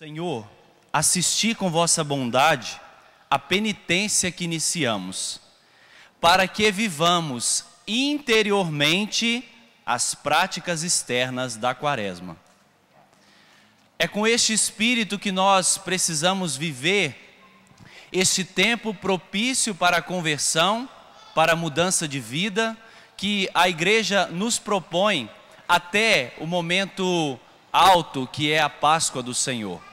Senhor, assisti com vossa bondade a penitência que iniciamos, para que vivamos interiormente as práticas externas da Quaresma. É com este espírito que nós precisamos viver este tempo propício para a conversão, para a mudança de vida, que a Igreja nos propõe até o momento alto, que é a Páscoa do Senhor.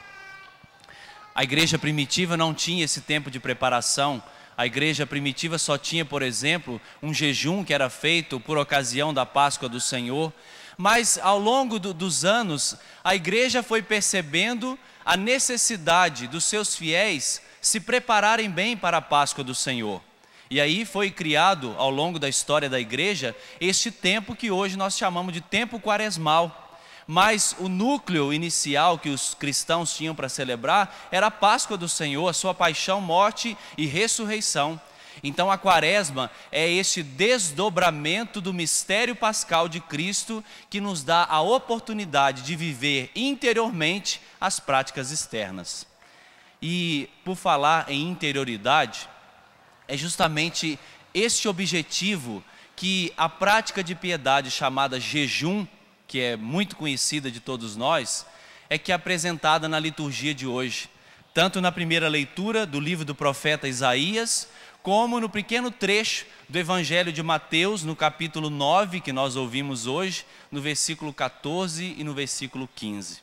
A igreja primitiva não tinha esse tempo de preparação. A igreja primitiva só tinha, por exemplo, um jejum que era feito por ocasião da Páscoa do Senhor. Mas ao longo dos anos, a igreja foi percebendo a necessidade dos seus fiéis se prepararem bem para a Páscoa do Senhor. E aí foi criado, ao longo da história da igreja, este tempo que hoje nós chamamos de tempo quaresmal. Mas o núcleo inicial que os cristãos tinham para celebrar era a Páscoa do Senhor, a sua paixão, morte e ressurreição. Então a Quaresma é este desdobramento do mistério pascal de Cristo que nos dá a oportunidade de viver interiormente as práticas externas. E por falar em interioridade, é justamente este objetivo que a prática de piedade chamada jejum, que é muito conhecida de todos nós, é que é apresentada na liturgia de hoje, tanto na primeira leitura do livro do profeta Isaías, como no pequeno trecho do Evangelho de Mateus, no capítulo 9, que nós ouvimos hoje, no versículo 14 e no versículo 15.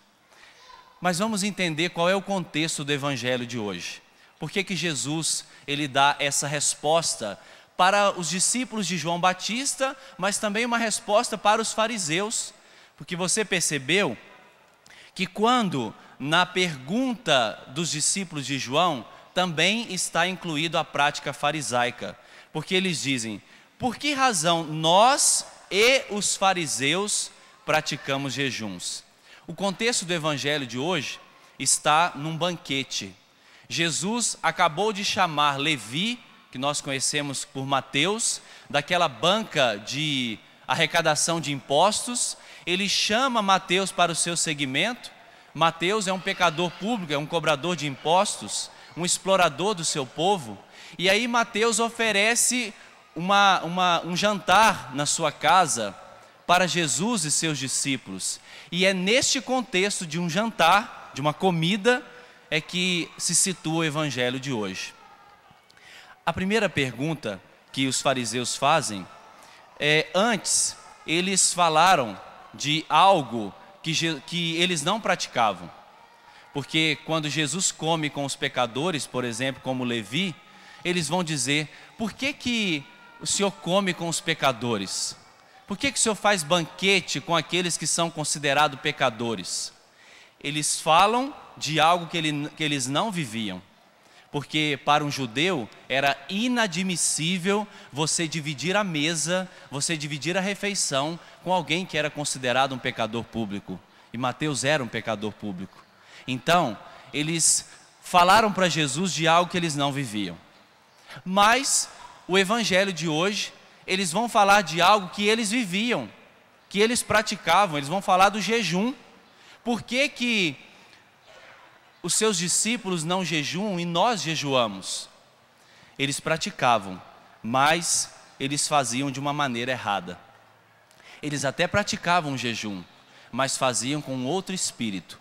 Mas vamos entender qual é o contexto do Evangelho de hoje. Por que Jesus ele dá essa resposta para os discípulos de João Batista, mas também uma resposta para os fariseus? Porque você percebeu que quando na pergunta dos discípulos de João também está incluído a prática farisaica. Porque eles dizem, por que razão nós e os fariseus praticamos jejuns? O contexto do evangelho de hoje está num banquete. Jesus acabou de chamar Levi, que nós conhecemos por Mateus, daquela banca de arrecadação de impostos. Ele chama Mateus para o seu seguimento. Mateus é um pecador público, é um cobrador de impostos, um explorador do seu povo. E aí Mateus oferece um jantar na sua casa para Jesus e seus discípulos. E é neste contexto de um jantar, de uma comida, é que se situa o evangelho de hoje. A primeira pergunta que os fariseus fazem é, antes eles falaram de algo que eles não praticavam. Porque quando Jesus come com os pecadores, por exemplo, como Levi, eles vão dizer, por que o Senhor come com os pecadores? Por que o Senhor faz banquete com aqueles que são considerados pecadores? Eles falam de algo que eles não viviam. Porque para um judeu era inadmissível você dividir a mesa, você dividir a refeição com alguém que era considerado um pecador público. E Mateus era um pecador público. Então, eles falaram para Jesus de algo que eles não viviam. Mas, o evangelho de hoje, eles vão falar de algo que eles viviam, que eles praticavam, eles vão falar do jejum. Por que os seus discípulos não jejuam e nós jejuamos? Eles praticavam, mas eles faziam de uma maneira errada. Eles até praticavam o jejum, mas faziam com outro espírito.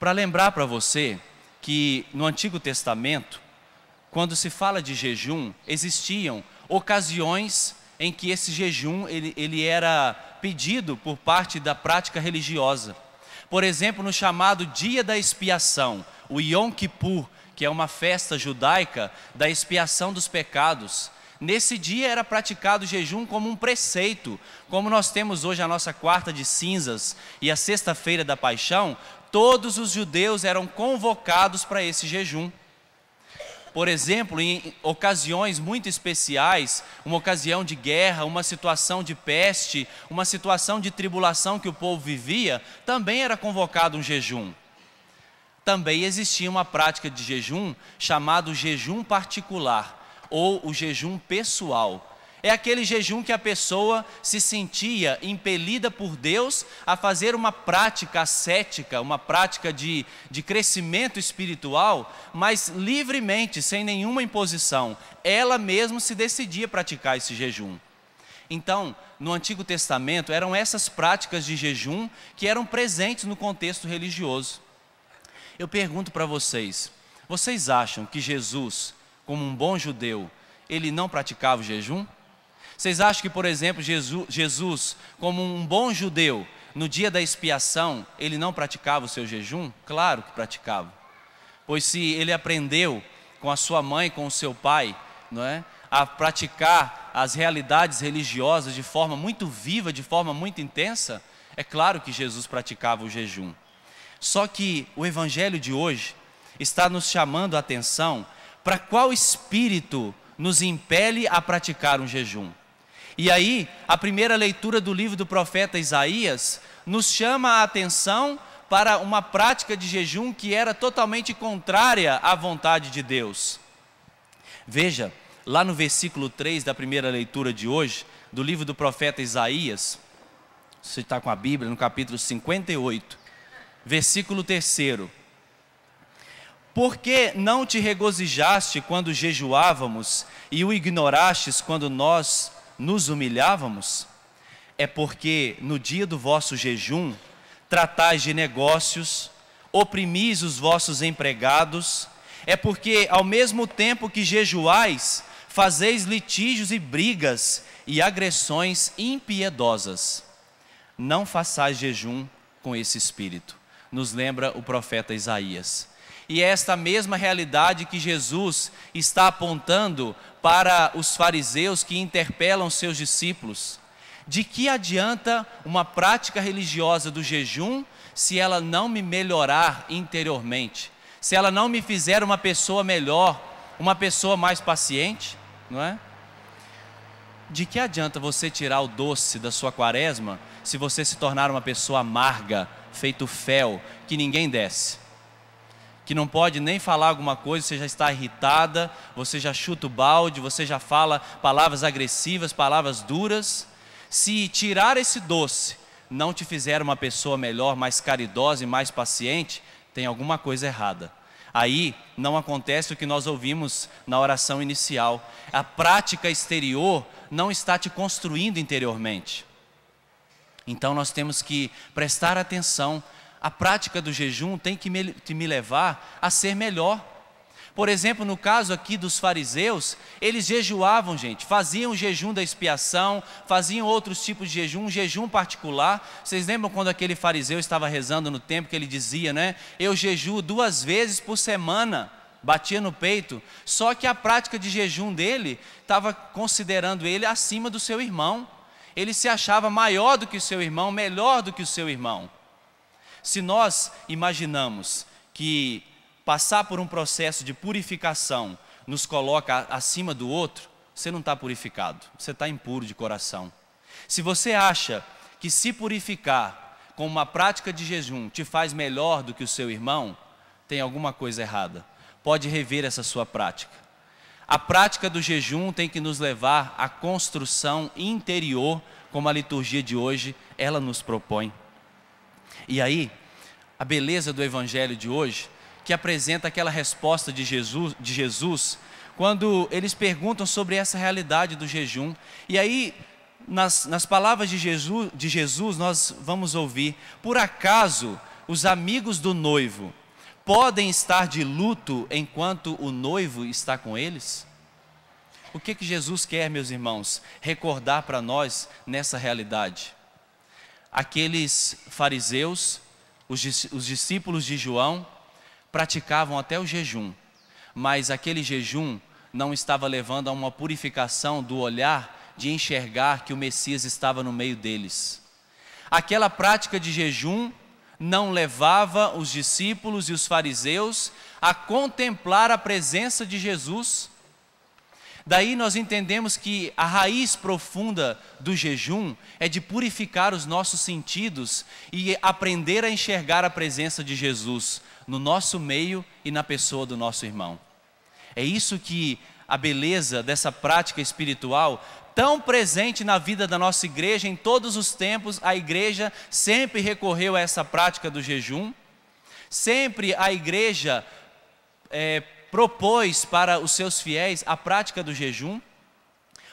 Para lembrar para você que no Antigo Testamento, quando se fala de jejum, existiam ocasiões em que esse jejum ele era pedido por parte da prática religiosa. Por exemplo, no chamado Dia da Expiação, o Yom Kippur, que é uma festa judaica da expiação dos pecados. Nesse dia era praticado o jejum como um preceito, como nós temos hoje a nossa quarta de cinzas e a sexta-feira da paixão, todos os judeus eram convocados para esse jejum. Por exemplo, em ocasiões muito especiais, uma ocasião de guerra, uma situação de peste, uma situação de tribulação que o povo vivia, também era convocado um jejum. Também existia uma prática de jejum chamado jejum particular, ou o jejum pessoal. É aquele jejum que a pessoa se sentia impelida por Deus a fazer uma prática ascética, uma prática de crescimento espiritual, mas livremente, sem nenhuma imposição. Ela mesma se decidia praticar esse jejum. Então, no Antigo Testamento, eram essas práticas de jejum que eram presentes no contexto religioso. Eu pergunto para vocês, vocês acham que Jesus, como um bom judeu, ele não praticava o jejum? Vocês acham que, por exemplo, Jesus, como um bom judeu, no dia da expiação, ele não praticava o seu jejum? Claro que praticava. Pois se ele aprendeu com a sua mãe, com o seu pai, não é, a praticar as realidades religiosas de forma muito viva, de forma muito intensa, é claro que Jesus praticava o jejum. Só que o evangelho de hoje está nos chamando a atenção para qual espírito nos impele a praticar um jejum. E aí, a primeira leitura do livro do profeta Isaías nos chama a atenção para uma prática de jejum que era totalmente contrária à vontade de Deus. Veja, lá no versículo 3 da primeira leitura de hoje, do livro do profeta Isaías, você está com a Bíblia, no capítulo 58, versículo 3. Por que não te regozijaste quando jejuávamos e o ignorastes quando nós nos humilhávamos? É porque no dia do vosso jejum tratais de negócios, oprimis os vossos empregados. É porque ao mesmo tempo que jejuais, fazeis litígios e brigas e agressões impiedosas. Não façais jejum com esse espírito, nos lembra o profeta Isaías. E é esta mesma realidade que Jesus está apontando para os fariseus que interpelam seus discípulos. De que adianta uma prática religiosa do jejum se ela não me melhorar interiormente? Se ela não me fizer uma pessoa melhor, uma pessoa mais paciente, não é? De que adianta você tirar o doce da sua quaresma se você se tornar uma pessoa amarga, feito fel, que ninguém desce? Que não pode nem falar alguma coisa, você já está irritada, você já chuta o balde, você já fala palavras agressivas, palavras duras. Se tirar esse doce não te fizer uma pessoa melhor, mais caridosa e mais paciente, tem alguma coisa errada. Aí não acontece o que nós ouvimos na oração inicial. A prática exterior não está te construindo interiormente. Então nós temos que prestar atenção. A prática do jejum tem que me levar a ser melhor. Por exemplo, no caso aqui dos fariseus, eles jejuavam, gente, faziam o jejum da expiação, faziam outros tipos de jejum, um jejum particular. Vocês lembram quando aquele fariseu estava rezando no templo, que ele dizia, né? Eu jejuo 2 vezes por semana, batia no peito. Só que a prática de jejum dele estava considerando ele acima do seu irmão. Ele se achava maior do que o seu irmão, melhor do que o seu irmão. Se nós imaginamos que passar por um processo de purificação nos coloca acima do outro, você não está purificado, você está impuro de coração. Se você acha que se purificar com uma prática de jejum te faz melhor do que o seu irmão, tem alguma coisa errada. Pode rever essa sua prática. A prática do jejum tem que nos levar à construção interior, como a liturgia de hoje, ela nos propõe. E aí, a beleza do evangelho de hoje, que apresenta aquela resposta de Jesus, quando eles perguntam sobre essa realidade do jejum. E aí, nas palavras de Jesus, nós vamos ouvir: por acaso os amigos do noivo podem estar de luto enquanto o noivo está com eles? O que Jesus quer, meus irmãos, recordar para nós nessa realidade? Aqueles fariseus, os discípulos de João, praticavam até o jejum, mas aquele jejum não estava levando a uma purificação do olhar, de enxergar que o Messias estava no meio deles. Aquela prática de jejum não levava os discípulos e os fariseus a contemplar a presença de Jesus. Daí nós entendemos que a raiz profunda do jejum é de purificar os nossos sentidos e aprender a enxergar a presença de Jesus no nosso meio e na pessoa do nosso irmão. É isso que a beleza dessa prática espiritual tão presente na vida da nossa igreja. Em todos os tempos, a igreja sempre recorreu a essa prática do jejum. Sempre a igreja propôs para os seus fiéis a prática do jejum.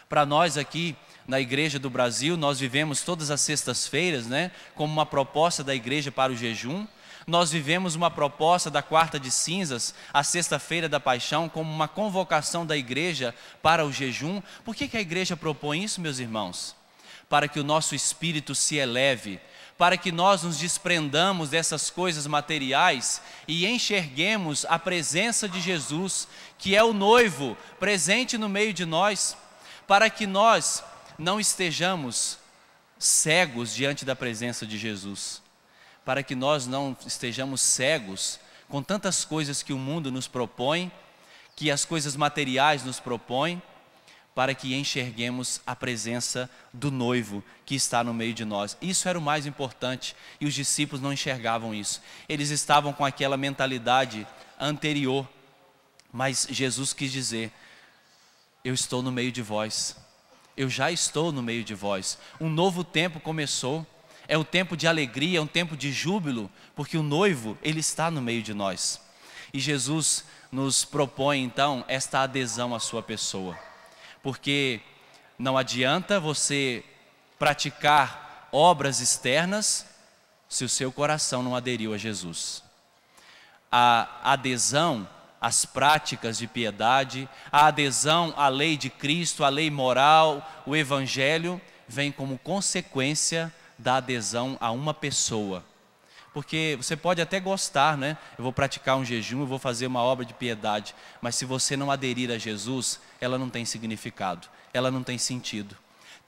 Para nós aqui na Igreja do Brasil, nós vivemos todas as sextas-feiras, né, como uma proposta da igreja para o jejum. Nós vivemos uma proposta da quarta de cinzas, a sexta-feira da paixão, como uma convocação da igreja para o jejum. Por que a igreja propõe isso, meus irmãos? Para que o nosso espírito se eleve, para que nós nos desprendamos dessas coisas materiais e enxerguemos a presença de Jesus, que é o noivo presente no meio de nós, para que nós não estejamos cegos diante da presença de Jesus, para que nós não estejamos cegos com tantas coisas que o mundo nos propõe, que as coisas materiais nos propõem, para que enxerguemos a presença do noivo que está no meio de nós. Isso era o mais importante, e os discípulos não enxergavam isso. Eles estavam com aquela mentalidade anterior, mas Jesus quis dizer: eu estou no meio de vós, eu já estou no meio de vós. Um novo tempo começou, é um tempo de alegria, é um tempo de júbilo, porque o noivo, ele está no meio de nós. E Jesus nos propõe então esta adesão à sua pessoa, porque não adianta você praticar obras externas se o seu coração não aderiu a Jesus. A adesão às práticas de piedade, a adesão à lei de Cristo, à lei moral, o Evangelho, vem como consequência da adesão a uma pessoa. Porque você pode até gostar, né? Eu vou praticar um jejum, eu vou fazer uma obra de piedade, mas se você não aderir a Jesus, ela não tem significado, ela não tem sentido.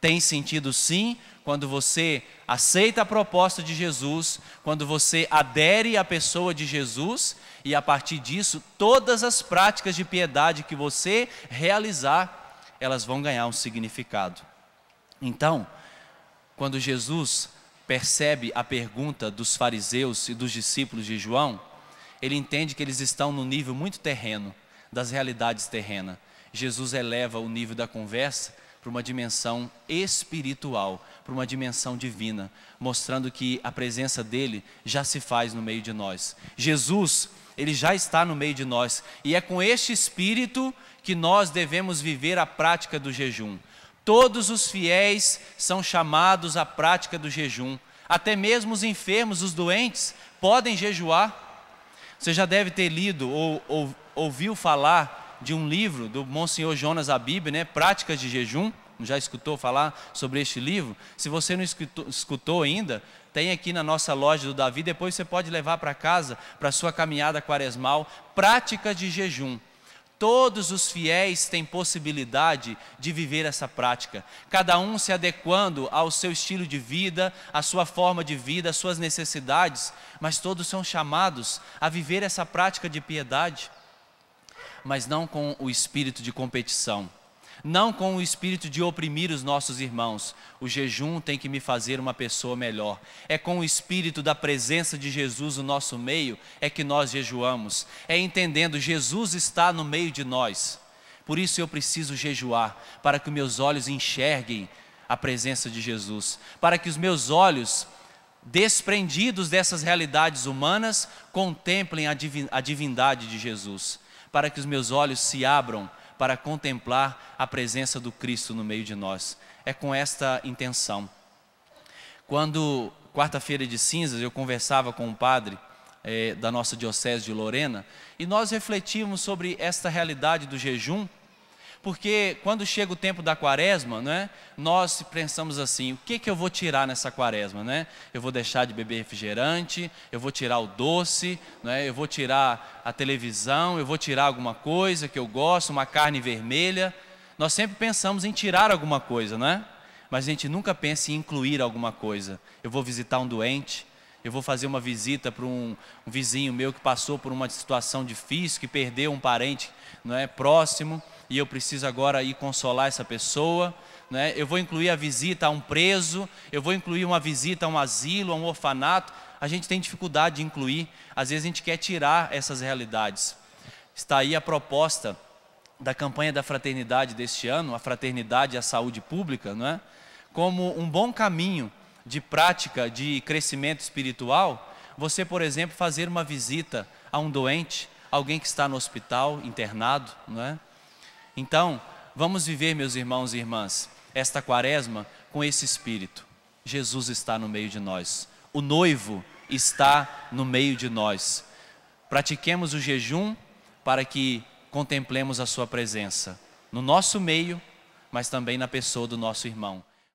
Tem sentido sim, quando você aceita a proposta de Jesus, quando você adere à pessoa de Jesus, e a partir disso, todas as práticas de piedade que você realizar, elas vão ganhar um significado. Então, quando Jesus percebe a pergunta dos fariseus e dos discípulos de João, ele entende que eles estão no nível muito terreno, das realidades terrenas. Jesus eleva o nível da conversa para uma dimensão espiritual, para uma dimensão divina, mostrando que a presença dele já se faz no meio de nós. Jesus, ele já está no meio de nós, e é com este espírito que nós devemos viver a prática do jejum. Todos os fiéis são chamados à prática do jejum. Até mesmo os enfermos, os doentes, podem jejuar. Você já deve ter lido ou ouviu falar de um livro do Monsenhor Jonas Abib, né? Práticas de Jejum. Já escutou falar sobre este livro? Se você não escutou ainda, tem aqui na nossa loja do Davi. Depois você pode levar para casa, para a sua caminhada quaresmal. Práticas de jejum. Todos os fiéis têm possibilidade de viver essa prática, cada um se adequando ao seu estilo de vida, à sua forma de vida, às suas necessidades, mas todos são chamados a viver essa prática de piedade, mas não com o espírito de competição, não com o espírito de oprimir os nossos irmãos. O jejum tem que me fazer uma pessoa melhor. É com o espírito da presença de Jesus no nosso meio é que nós jejuamos. É entendendo, Jesus está no meio de nós. Por isso eu preciso jejuar, para que meus olhos enxerguem a presença de Jesus, para que os meus olhos, desprendidos dessas realidades humanas, contemplem a divindade de Jesus, para que os meus olhos se abram para contemplar a presença do Cristo no meio de nós. É com esta intenção. Quando, quarta-feira de cinzas, eu conversava com um padre da nossa diocese de Lorena, e nós refletimos sobre esta realidade do jejum, porque quando chega o tempo da quaresma, né, nós pensamos assim: o que eu vou tirar nessa quaresma? Né? Eu vou deixar de beber refrigerante, eu vou tirar o doce, né, eu vou tirar a televisão, eu vou tirar alguma coisa que eu gosto, uma carne vermelha. Nós sempre pensamos em tirar alguma coisa, né? Mas a gente nunca pensa em incluir alguma coisa. Eu vou visitar um doente, eu vou fazer uma visita para um vizinho meu que passou por uma situação difícil, que perdeu um parente, não é, próximo, e eu preciso agora ir consolar essa pessoa, né? Eu vou incluir a visita a um preso, eu vou incluir uma visita a um asilo, a um orfanato. A gente tem dificuldade de incluir, às vezes a gente quer tirar essas realidades. Está aí a proposta da campanha da fraternidade deste ano, a fraternidade e a saúde pública, não é? Como um bom caminho de prática de crescimento espiritual, você, por exemplo, fazer uma visita a um doente, alguém que está no hospital, internado, não é? Então, vamos viver, meus irmãos e irmãs, esta quaresma com esse espírito. Jesus está no meio de nós. O noivo está no meio de nós. Pratiquemos o jejum para que contemplemos a sua presença no nosso meio, mas também na pessoa do nosso irmão.